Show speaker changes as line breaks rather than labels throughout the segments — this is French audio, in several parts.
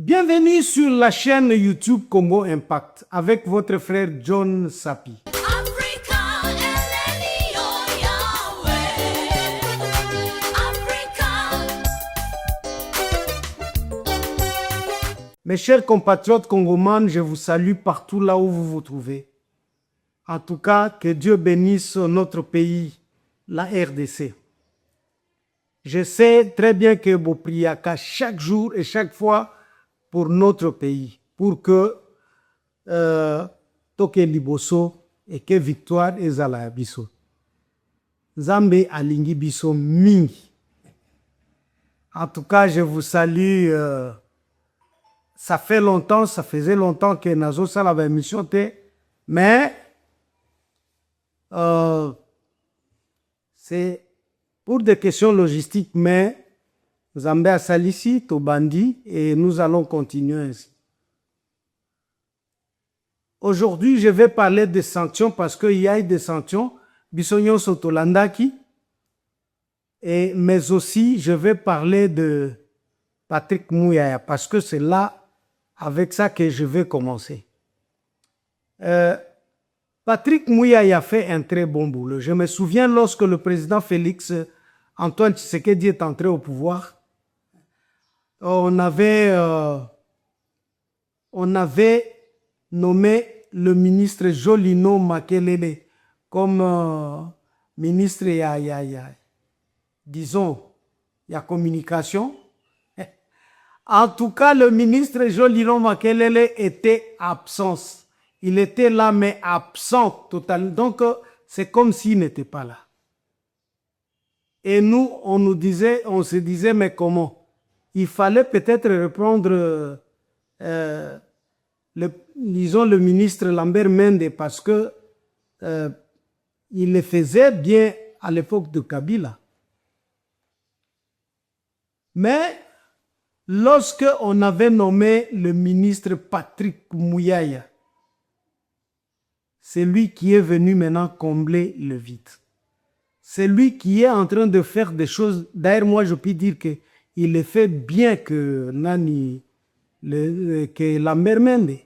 Bienvenue sur la chaîne YouTube Congo Impact avec votre frère John Sapi. Mes chers compatriotes congomanes, je vous salue partout là où vous vous trouvez. En tout cas, que Dieu bénisse notre pays, la RDC. Je sais très bien que vous priez chaque jour et chaque fois pour notre pays, pour que toke liboso et que victoire ezala biso. Nzambe alingi biso mingi. En tout cas, je vous salue. Ça faisait longtemps que nazo sala ba émission te, mais c'est pour des questions logistiques, mais Nzambe a salisi to bandi et nous allons continuer ainsi. Aujourd'hui, je vais parler des sanctions parce qu'il y a eu des sanctions, bisognon sotolandaki, mais aussi je vais parler de Patrick Muyaya parce que c'est là avec ça que je vais commencer. Patrick Muyaya a fait un très bon boulot. Je me souviens lorsque le président Félix Antoine Tshisekedi est entré au pouvoir, on avait nommé le ministre Jolino Makelele comme ministre disons, il y a communication. En tout cas, le ministre Jolino Makelele était absent. Il était là, mais absent totalement. Donc, c'est comme s'il n'était pas là. Et nous, on se disait, mais comment? Il fallait peut-être reprendre, disons, le ministre Lambert Mende parce que il le faisait bien à l'époque de Kabila. Mais lorsque on avait nommé le ministre Patrick Muyaya, c'est lui qui est venu maintenant combler le vide. C'est lui qui est en train de faire des choses. D'ailleurs, moi, je peux dire qu'il le fait bien que Lambert Mende.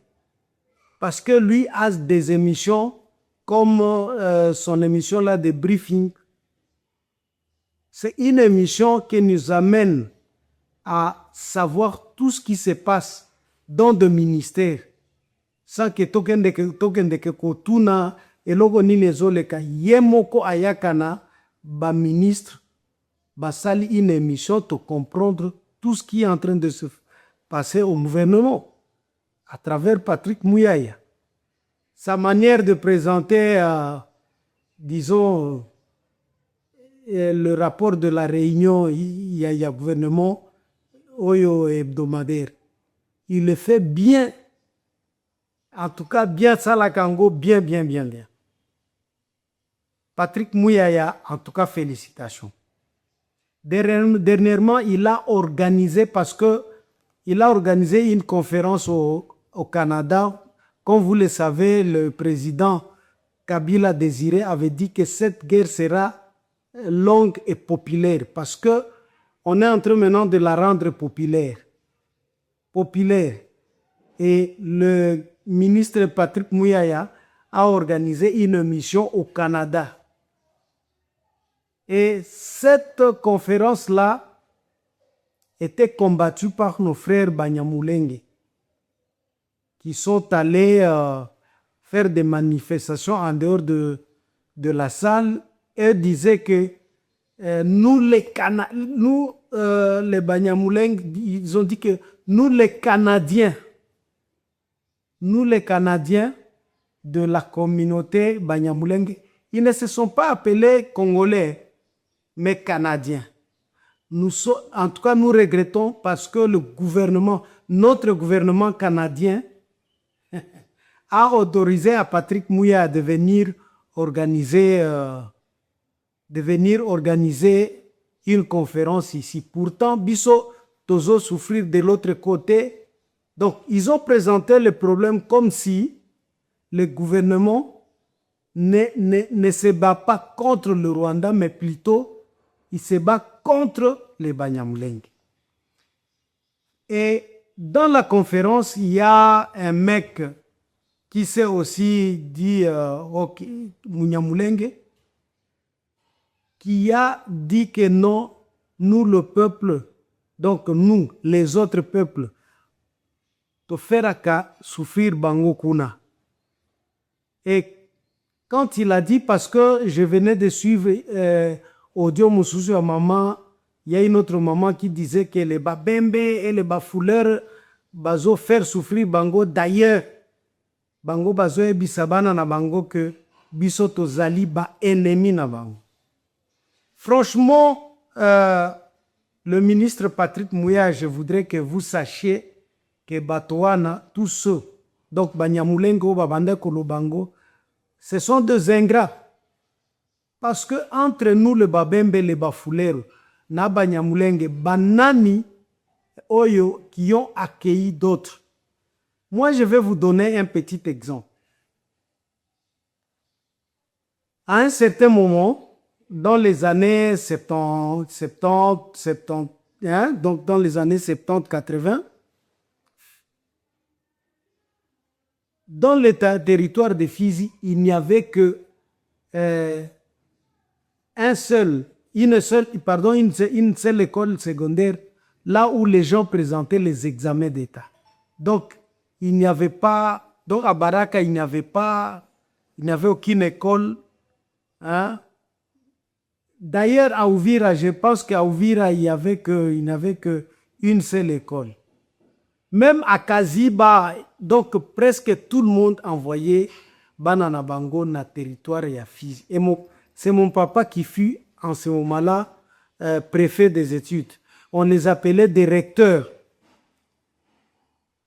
Parce que lui a des émissions comme son émission là de briefing. C'est une émission qui nous amène à savoir tout ce qui se passe dans le ministère sans que token de que kotuna eloko ni lezoleka yemoko ayakana ba ministre basali une émission pour comprendre tout ce qui est en train de se passer au gouvernement à travers Patrick Muyaya. Sa manière de présenter disons le rapport de la réunion il y a gouvernement Oyo hebdomadaire. Il le fait bien. En tout cas, bien Salakango, bien. Patrick Muyaya, en tout cas, félicitations. Dernièrement, il a organisé, parce que il a organisé une conférence au Canada. Comme vous le savez, le président Kabila Désiré avait dit que cette guerre sera longue et populaire, parce que on est en train maintenant de la rendre populaire. Et le ministre Patrick Muyaya a organisé une mission au Canada. Et cette conférence-là était combattue par nos frères Banyamulenge qui sont allés faire des manifestations en dehors de la salle et disaient que nous les Banyamulenge, ils ont dit que nous les Canadiens de la communauté Banyamulenge, ils ne se sont pas appelés Congolais, mais Canadiens. En tout cas, nous regrettons parce que notre gouvernement canadien a autorisé à Patrick Muyaya de venir organiser une conférence ici. Pourtant, Bisso Tozo souffrir de l'autre côté. Donc, ils ont présenté le problème comme si le gouvernement ne se bat pas contre le Rwanda, mais plutôt, il se bat contre les Banyamulenge. Et dans la conférence, il y a un mec qui s'est aussi dit Munyamulenge, qui a dit que non, nous le peuple, donc nous, les autres peuples, te faire qu'à souffrir bango kuna. Et quand il a dit, parce que je venais de suivre audio Moussousou à maman, il y a une autre maman qui disait que les babembe et les bafouleurs bazo faire souffrir bango. D'ailleurs, bango bazo e bisabana na bango que biso tozali ba ennemi na bango. Franchement, le ministre Patrick Mouya, je voudrais que vous sachiez que Batouana, tous ceux, donc Banyamulengo, Babande Kolobango, ce sont des ingrats. Parce que entre nous, le Babembe et les Bafouleros, na Banyamulenge, Banani, Oyo, qui ont accueilli d'autres. Moi, je vais vous donner un petit exemple. À un certain moment, dans les années 70, hein, donc dans les années 70-80, dans le territoire de Fizi, il n'y avait que une seule école secondaire là où les gens présentaient les examens d'État. Donc, il n'y avait pas, donc à Baraka, il n'y avait aucune école. Hein? D'ailleurs, à Ouvira, je pense qu'à Ouvira, il n'y avait qu'une seule école. Même à Kaziba, donc presque tout le monde envoyait Banana Bango na territoire ya Fizi. Et c'est mon papa qui fut en ce moment-là préfet des études. On les appelait des recteurs.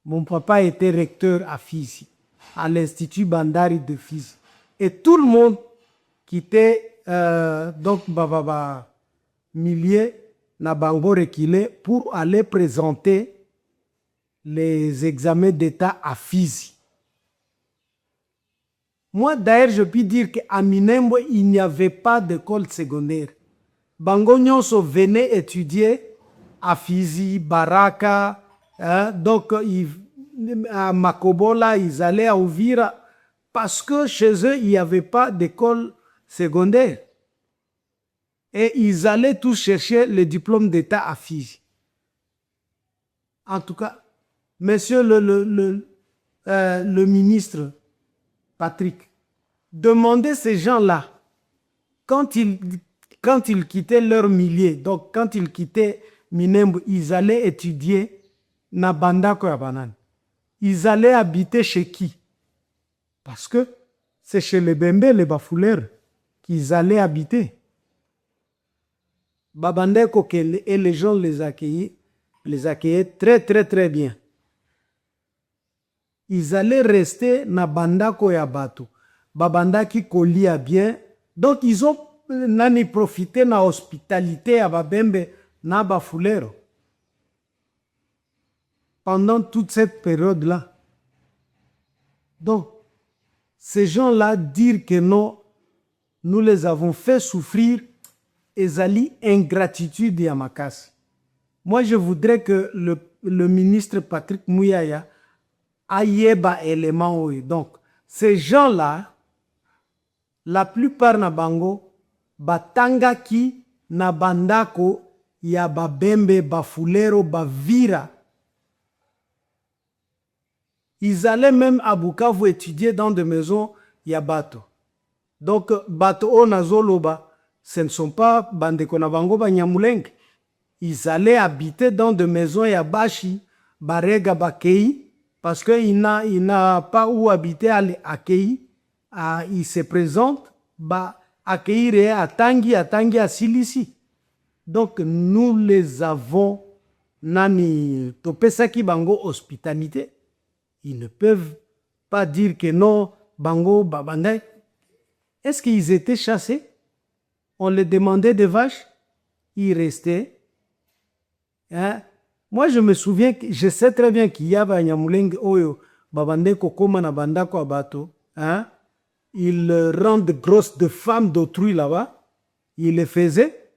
Mon papa était recteur à Fizi, à l'Institut Bandari de Fizi. Et tout le monde quittait donc Bababa Millier na Bango Rekile pour aller présenter les examens d'État à Fizi. Moi, d'ailleurs, je puis dire qu'à Minembwe, il n'y avait pas d'école secondaire. Bango Nyonso venait étudier à Fizi, Baraka, hein, donc à Makobola, ils allaient à Ouvira, parce que chez eux, il n'y avait pas d'école secondaire. Et ils allaient tous chercher le diplôme d'État à Fizi. En tout cas, monsieur le ministre Patrick, demandez ces gens-là, quand ils quittaient leur milieu, donc quand ils quittaient Minembwe, ils allaient étudier na Bandako ya Banane. Ils allaient habiter chez qui? Parce que c'est chez les Bembe, les Bafouleurs, qu'ils allaient habiter. Babandeko et les gens les accueillaient très très très bien. Ils allaient rester na Bandako ya Bato. Babandaki kolia bien. Donc ils ont profité na hospitalité à Babembe na Bafulero. Pendant toute cette période-là. Donc, ces gens-là dire que non, nous les avons fait souffrir, ezali ingratitude ya makasi. Moi, je voudrais que le ministre Patrick Mouyaya ayeba élément. Donc, ces gens-là, la plupart na bango, batangaki na bandako ya Babembe, Bafulero, Bavira. Ils allaient même à Bukavu étudier dans des maisons Yabato. Donc, Bato o Nazoloba, ce ne sont pas Bandeko na bango Banyamulenge. Ils allaient habiter dans des maisons Yabashi, Barega, Bakei, parce qu'il n'a pas où habiter à Kei. Il se présente, accueillir à Tangi, à Silisi. Donc, nous les avons, nani, topesaki bango hospitalité. Ils ne peuvent pas dire que non, bango, babandai. Est-ce qu'ils étaient chassés? On les demandait des vaches, ils restaient. Hein? Moi, je me souviens, je sais très bien qu'il y a Banyamulenge Oyo, Babande Kokoma na Bandako Abato. Hein? Ils rendent grosses de femmes d'autrui là-bas. Ils les faisaient.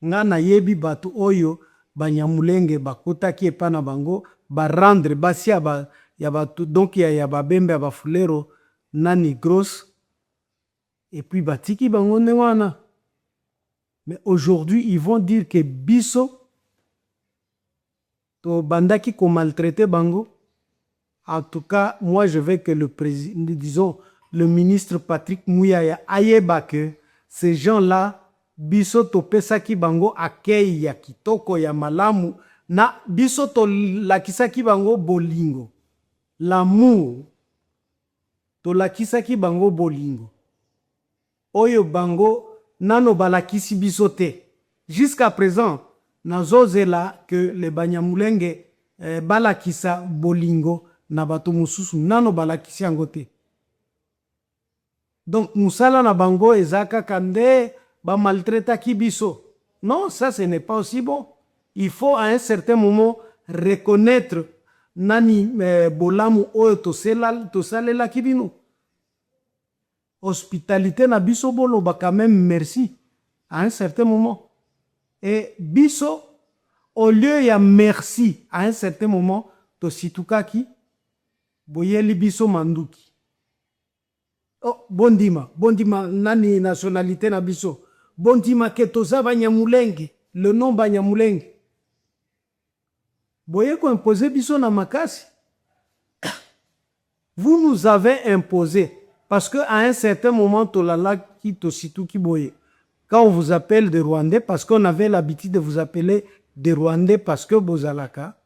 Nga na yebi Bato Oyo, banyamulenge bakotaki epa na bango barendre basi donc ya babembe ya bafulero nani grosse et puis batiki bango ndenge wana. Mais aujourd'hui ils vont dire que biso to bandaki ko maltraiter bango. En tout cas, moi je veux que le président, disons le ministre Patrick Mouyaya ayeba que ces gens-là biso to pesaki bango akei ya kitoko ya malamu na biso to lakisaki bango bolingo, l'amour to lakisaki bango bolingo oyo bango nano balakisi biso te. Jusqu'à présent nazozela que le banyamulenge balakisa bolingo na bato mususu nano balakisi yango te. Donc musala na bango ezaka kande ba maltraitaki biso. Non, ça ce n'est pas aussi bon. Il faut à un certain moment reconnaître nani bolamu oyo tosalela kibino. Hospitalité na biso boloba quand même merci à un certain moment. Et biso au lieu ya merci à un certain moment to situkaki boyeli biso manduki. Oh, bondima nani nationalité na biso. Bondima ke toza banyamulenge, le nom banyamulenge. Boye ko imposer biso na makasi. Vous nous avez imposé parce que à un certain moment tolala ki tositu ki boye. Quand on vous appelle des Rwandais, parce qu'on avait l'habitude de vous appeler des Rwandais parce que bozalaka,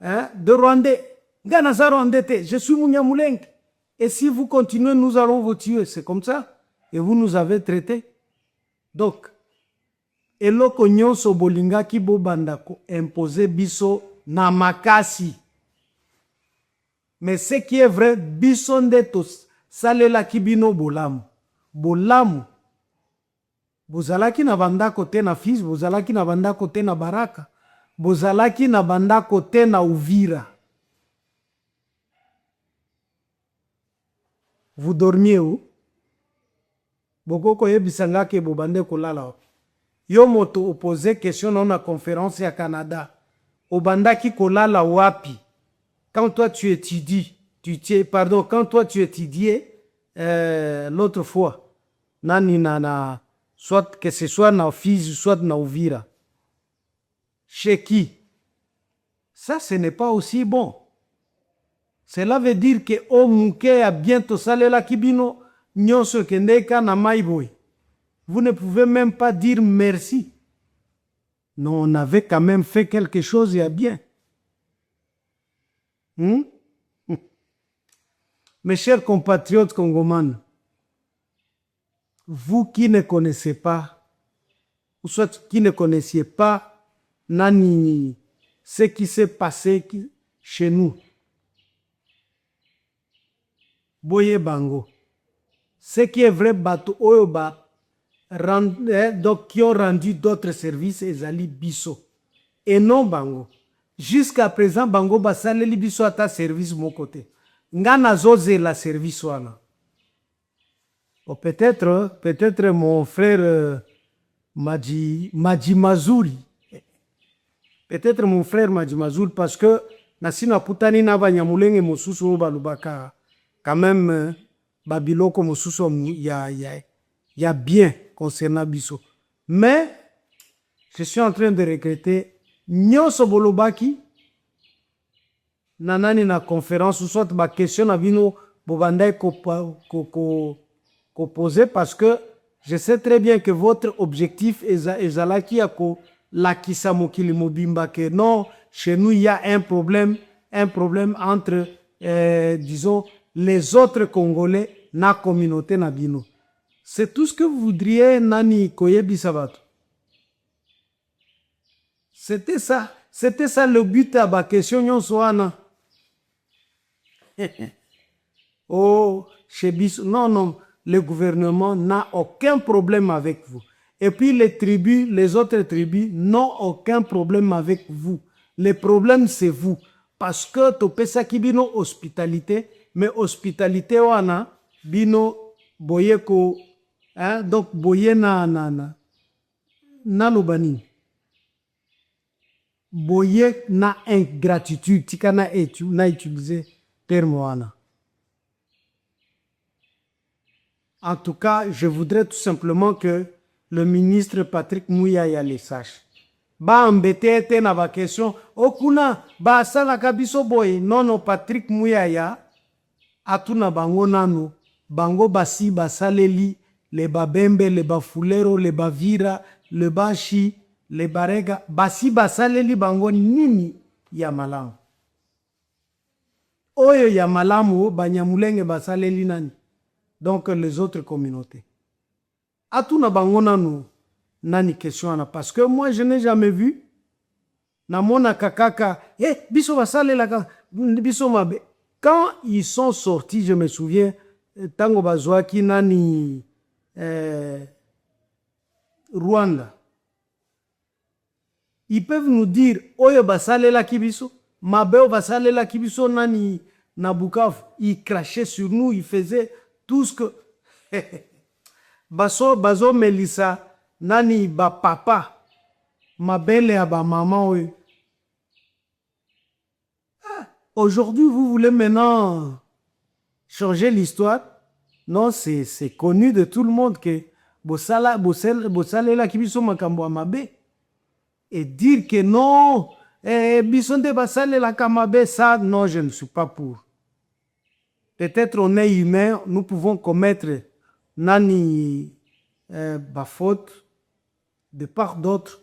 hein, de Rwandais. Ganaza Rwandais, je suis Munyamulenge. Et si vous continuez, nous allons vous tuer. C'est comme ça. Et vous nous avez traités. Donc, eloko nyonso bolinga ki bobanda ko imposer biso na makasi. Mais ce qui est vrai, biso nde to salela kibino bolamu. Bolamu. Bozalaki na bandako te na Fizi, bozalaki na bandako te na Baraka, bozalaki na bandako te na Uvira. Vous dormiez où? Bokoko yebisanga ke bobande kolala. Yo moto opposé question dans la conférence à Canada. Obandaki kolala wapi? Quand toi tu étudies, quand toi tu étudiais l'autre fois, nani nana, soit que ce soit na Fizi, soit na Uvira. Chez qui? Ça, ce n'est pas aussi bon. Cela veut dire que o muke a bientôt salela kibino nyonso kendeka na maiboy. Vous ne pouvez même pas dire merci. Non, on avait quand même fait quelque chose et bien. Mes chers compatriotes congomans, vous qui ne connaissez pas, ou soit qui ne connaissiez pas nani, ce qui s'est passé chez nous, boye bango, ce qui est vrai, bato oyoba, donc qui ont rendu d'autres services, ezali biso, et non bango. Jusqu'à présent, bango basaleli biso ata service mon côté. Ngana zoze la service wana. Oh, peut-être mon frère Maji Mazuri. Peut-être mon frère Maji Mazuri, parce que nasina putani na banyamulenge mosusu balubaka quand même babiloko mosusu ya bien concernant biso. Mais je suis en train de regretter nyonso bolobaki nanani na conférence ou soit ba question na bino bobandai ko poser, parce que je sais très bien que votre objectif ezalaki ya ko lakisa mokili mobimba que non, chez nous il y a un problème entre disons les autres Congolais na communauté na bino. C'est tout ce que vous voudriez nani koyebi sabato. C'était ça le but à ma question nyonso wana. Oh, chez Biso, non, le gouvernement n'a aucun problème avec vous. Et puis les autres tribus n'ont aucun problème avec vous. Le problème c'est vous. Parce que topesa ki bino hospitalité, mais hospitalité wana bino boye ko, hein, donc boye na lobani. boye na ingratitude tika na utiliser terme wana. En tout cas, je voudrais tout simplement que le ministre Patrick Muyaya le sache. Ba embêté te na ba question okuna ba sala kabiso boy. Non, Patrick Muyaya atuna bango nanu bango basi basaleli le babembe, le bafulero, le bavira, le bashi, le barega basi basaleli bango nini ya malamu. Oyo ya malamu banyamulenge basaleli nani? Donc les autres communautés. Atuna bango nanu nani question parce que moi je n'ai jamais vu namona kakaka biso basalela biso mabe. Quand ils sont sortis, je me souviens tango bazwaki nani Rwanda, ils peuvent nous dire oyo basalela kibiso mabeo basalela kibiso nani na Bukavu, ils crachaient sur nous, ils faisaient tout ce que bazo melisa nani ba papa mabele ya ba maman oyo. Aujourd'hui, vous voulez maintenant changer l'histoire? Non, c'est connu de tout le monde que bosalela kibiso makambo mabe. Et dire que non, bisonde basalela kamabe, ça, non, je ne suis pas pour. Peut-être on est humain, nous pouvons commettre nani faute de part d'autre,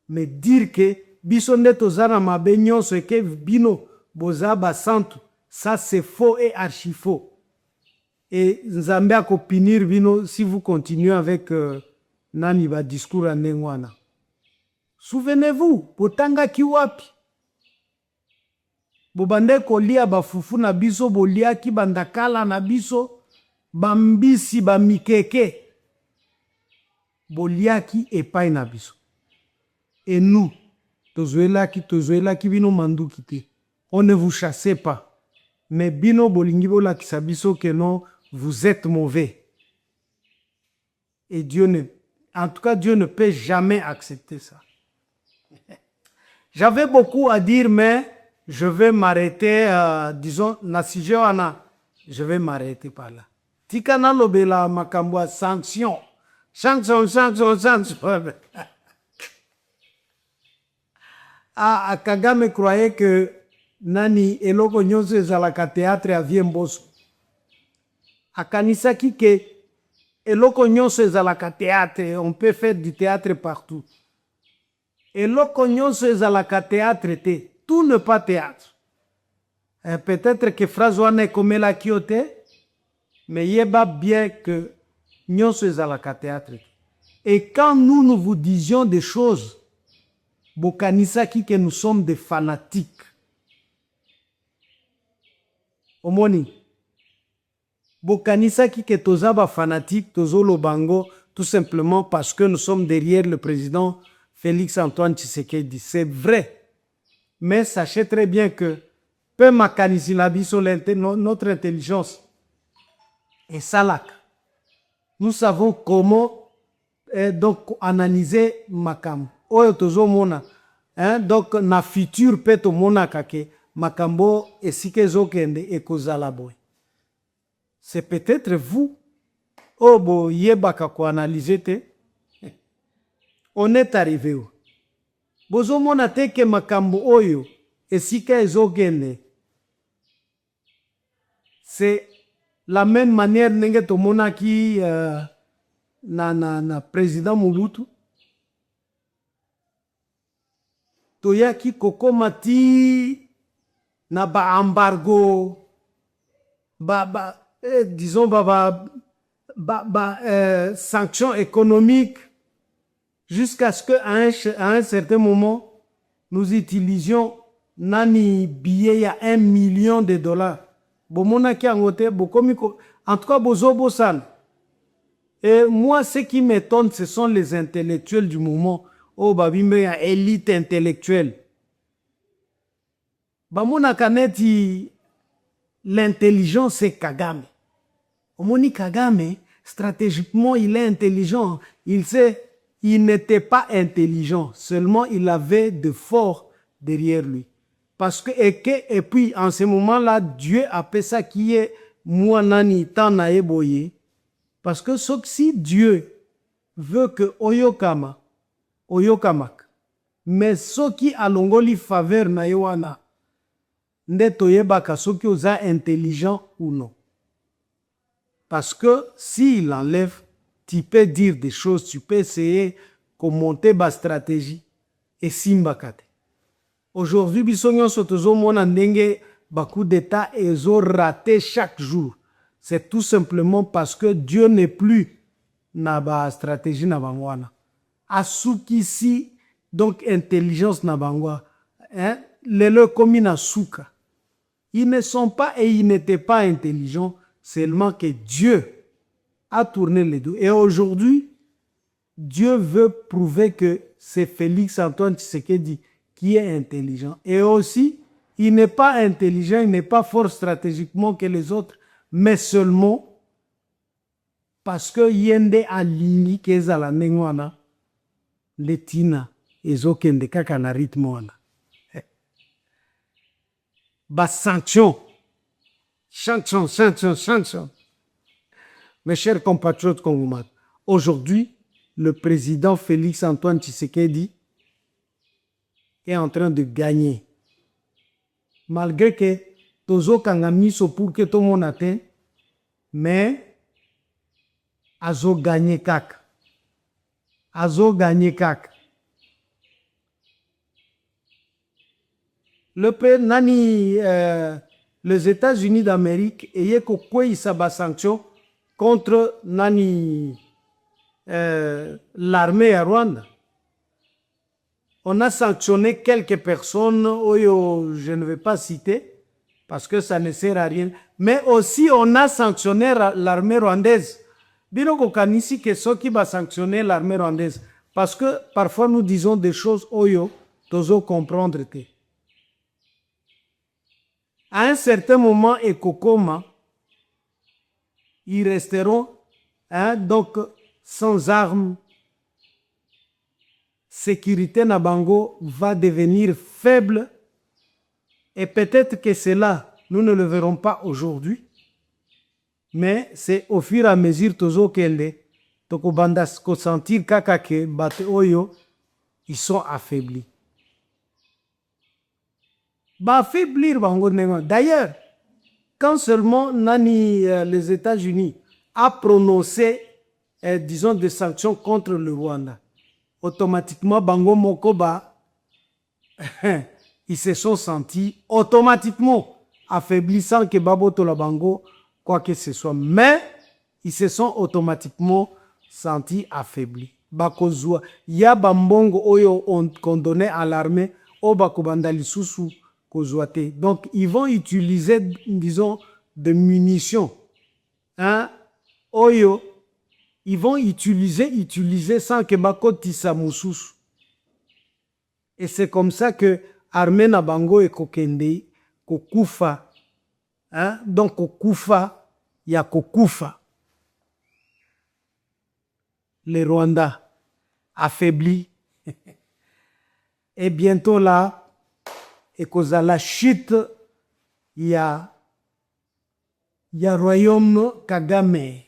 mais dire que bisonde tozana mabe nyonso que bino bozaba santu, ça c'est faux et archi faux. Et Nzambe ako punir bino si vous continuez avec nani ba discours anengwana. Souvenez-vous, botanga kiwapi bobande kolia bafufu na biso bolia ki bandakala na biso bambisi bamikeke bolia ki epai na biso. Et nous tozoela ki bino manduki te. On ne vous chassez pas. Mais bino bolingi bola kisabiso que non, vous êtes mauvais. Et en tout cas, Dieu ne peut jamais accepter ça. J'avais beaucoup à dire, mais je vais m'arrêter, disons, na sujet wana, je vais m'arrêter par là. Tikana lobela makambwa sanction. Sanction. Kagame croyait que nani eloko nyonso ezalaka théâtre à Viemboso. Akanisaki que eloko nyonso ezalaka théâtre, on peut faire du théâtre partout. Eloko nyonso ezalaka théâtre te, tout n'est pas théâtre. Peut-être que phrase wana ekomela kiote, mais yeba bien que nyonso ezalaka théâtre. Et quand nous vous disions des choses, bokanisaki que nous sommes des fanatiques. Omoni, bokanisaki que tozaba fanatique, tozolo bango, tout simplement parce que nous sommes derrière le président Félix Antoine Tshisekedi. C'est vrai. Mais sachez très bien que peu makanisi la biso notre intelligence est salak. Nous savons comment donc analyser makam. Oyo tozo mona. Donc na futur peto mona kake makambo esike zokende ekozala boy. C'est peut-être vous. Oh bo yebaka ko analyser te. On est arrivé où? Bozo mona te ke makambo oyo esika ezokende. C'est la même manière nenge to mona ki na président Mobutu. Toyaki kokomati na ba embargo disons sanctions économiques jusqu'à ce qu'à un certain moment nous utilisions nani billet ya $1 million. Bomona ki angote bokomiko en tout cas bozobo san. Et moi ce qui m'étonne ce sont les intellectuels du moment. Oh babimbe ya élite intellectuelle. Bamona kaneti l'intelligence c'est Kagame. Omoni Kagame stratégiquement il est intelligent. Il n'était pas intelligent, seulement il avait de forts derrière lui. Parce que, et puis, en ce moment-là, Dieu appelle ça qui est Mouanani Tanae Boye. Parce que si Dieu veut que Oyokama, Oyokamak, mais ce qui a l'ongoli faveur na yoana, ndetoyebaka soki oza intelligent ou non. Parce que s'il enlève, tu peux dire des choses, tu peux essayer de monter ma stratégie et simbakate. Aujourd'hui, bisogno sotozo mona ndenge baku d'état ezo raté chaque jour. C'est tout simplement parce que Dieu n'est plus na ba stratégie na bangwana. Asukisi donc intelligence na bangwa. Hein? Les comme na suka. Ils ne sont pas et ils n'étaient pas intelligents, seulement que Dieu a tourné les dos. Et aujourd'hui, Dieu veut prouver que c'est Félix Antoine Tshisekedi qui est intelligent. Et aussi, il n'est pas intelligent, il n'est pas fort stratégiquement que les autres, mais seulement parce que yende alini kezala nengwana letina ezokende kaka na rythme wana. Bas sanction. Mes chers compatriotes congolais, aujourd'hui, le président Félix Antoine Tshisekedi est en train de gagner. Malgré que Tozo Kangamiso pour que tout le monde atteigne, mais Azo gagné kak. Azo gagné kak. Les États-Unis d'Amérique ayant quoi sa sanction contre l'armée à Rwanda. On a sanctionné quelques personnes, je ne vais pas citer, parce que ça ne sert à rien. Mais aussi, on a sanctionné l'armée rwandaise. Bino kanisi que ceux qui va sanctionner l'armée rwandaise. Parce que parfois nous disons des choses, tozo comprendre que. À un certain moment, et Kokoma, ils resteront donc sans armes. Sécurité Nabango va devenir faible. Et peut-être que cela, nous ne le verrons pas aujourd'hui. Mais c'est au fur et à mesure tozo kende, toko bandas ko sentir kakake bate oyo, ils sont affaiblis. Affaiblir bango nengo. D'ailleurs, quand seulement les États-Unis a prononcé, disons, des sanctions contre le Rwanda, automatiquement bango mokoba, ils se sont sentis automatiquement affaiblis sans que baboto la bango quoi que ce soit. Mais ils se sont automatiquement sentis affaiblis. Bakozwa, ya bambongo oyo qu'on donnait à l'armée, o bakobanda lisusu. Donc, ils vont utiliser, disons, des munitions. Oyo, ils vont utiliser sans que Bakoti Samoussous. Et c'est comme ça que Armée Nabango et Kokende, Kokufa. Donc, Kokufa, il y a Kokufa. Les Rwandais affaiblis. Et bientôt là, et cause à la chute, il y a royaume Kagame.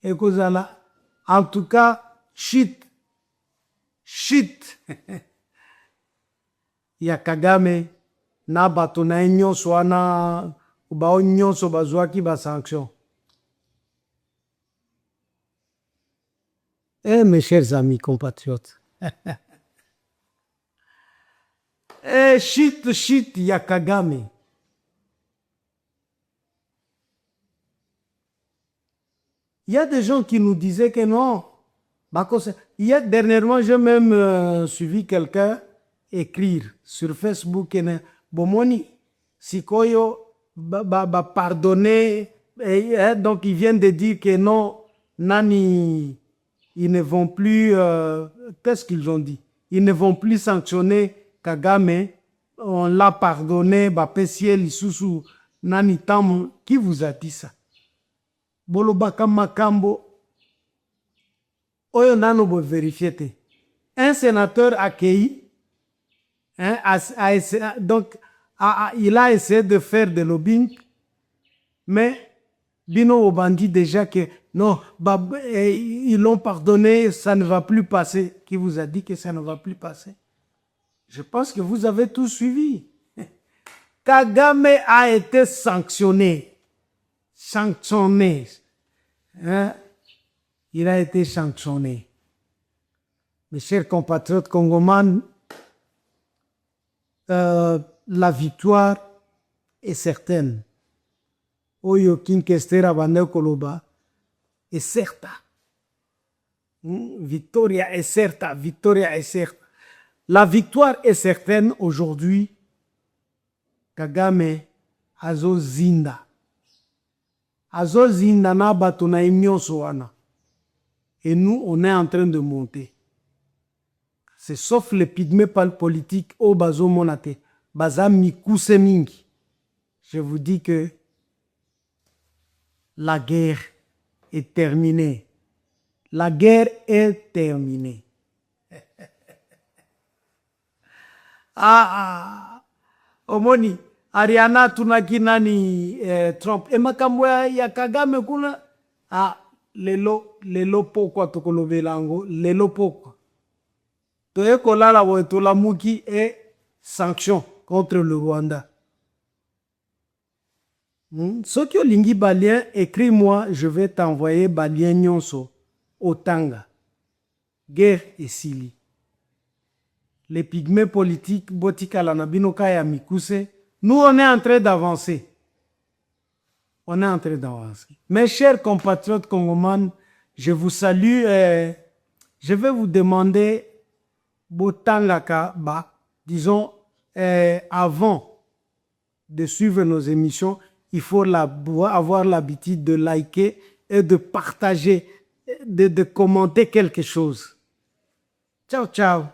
Et cause à la, en tout cas, chute. Il y a Kagame, na bato na nyonso wana, bao nyonso bazwaki ba sanction. Mes chers amis compatriotes, shit, ya Kagame. Il y a des gens qui nous disaient que non. Dernièrement, j'ai même suivi quelqu'un écrire sur Facebook, Bomoni, Sikoyo, pardonner. Donc, ils viennent de dire que non, Nani, ils ne vont plus, qu'est-ce qu'ils ont dit? Ils ne vont plus sanctionner Kagame, on l'a pardonné, Bapesiel, Isusu, Nani Tam, qui vous a dit ça? Bolobaka Makambo, Oyo Nano bo vérifié. Un sénateur accueilli, Hein, donc, il a essayé de faire de lobbying, mais Bino Obandi déjà que non, ils l'ont pardonné, ça ne va plus passer. Qui vous a dit que ça ne va plus passer? Je pense que vous avez tout suivi. Kagame a été sanctionné. Sanctionné. Hein? Il a été sanctionné. Mes chers compatriotes congomans, la victoire est certaine. Oyo Kinkestera Bande Koloba est certa. Victoria est certa. Victoria est certa. La victoire est certaine aujourd'hui. Kagame azo zinda. Azo zinda na batona imnyoso wana. Et nous, on est en train de monter. C'est sauf les pygmées politiques au bazo monate. Baza mikuse mingi. Je vous dis que la guerre est terminée. La guerre est terminée. Omoni, Ariana tunakina ni Trump. Makambo ya Kagame kuna lelo pokwa tokolobelango, lelo pokwa. Toye kolala wo tolamuki et sanctions contre le Rwanda. Soki olingi balien, écris-moi, je vais t'envoyer balien nyonso Otanga. Guerre et Sili. Les pygmées politiques, Botika Lanabinoka et Amikuse, nous on est en train d'avancer. On est en train d'avancer. Mes chers compatriotes congomans, je vous salue. Je vais vous demander, Botangaka, disons, avant de suivre nos émissions, il faut avoir l'habitude de liker et de partager, de commenter quelque chose. Ciao, ciao.